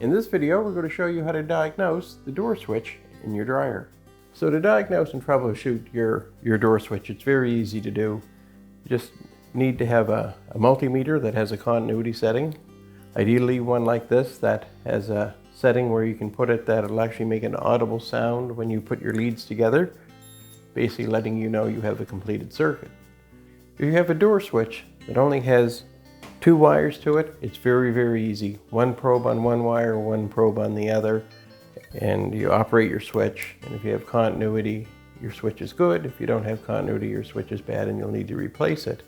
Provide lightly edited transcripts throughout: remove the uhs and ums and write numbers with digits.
In this video, we're going to show you how to diagnose the door switch in your dryer. So to diagnose and troubleshoot your door switch, it's very easy to do. You just need to have a multimeter that has a continuity setting. Ideally one like this that has a setting where you can put it that will actually make an audible sound when you put your leads together, basically letting you know you have a completed circuit. If you have a door switch that only has 2 wires to it, it's very, very easy. One probe on one wire, one probe on the other, and you operate your switch. And if you have continuity, your switch is good. If you don't have continuity, your switch is bad and you'll need to replace it.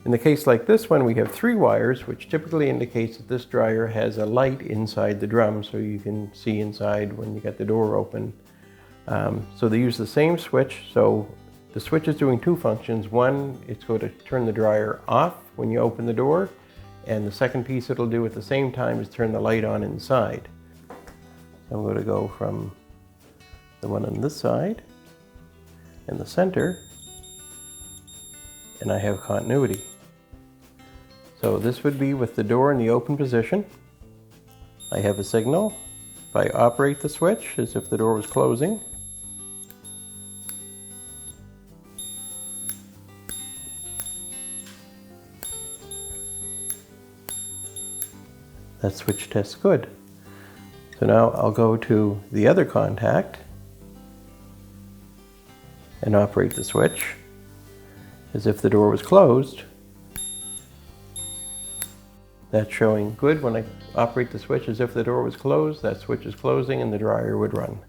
In the case like this one, we have 3 wires, which typically indicates that this dryer has a light inside the drum so you can see inside when you get the door open. So they use the same switch. So the switch is doing 2 functions. One, it's going to turn the dryer off when you open the door, and the second piece it'll do at the same time is turn the light on inside. I'm going to go from the one on this side and the center, and I have continuity. So this would be with the door in the open position. I have a signal. If I operate the switch as if the door was closing, that switch tests good. So now I'll go to the other contact and operate the switch as if the door was closed. That's showing good. When I operate the switch as if the door was closed, that switch is closing and the dryer would run.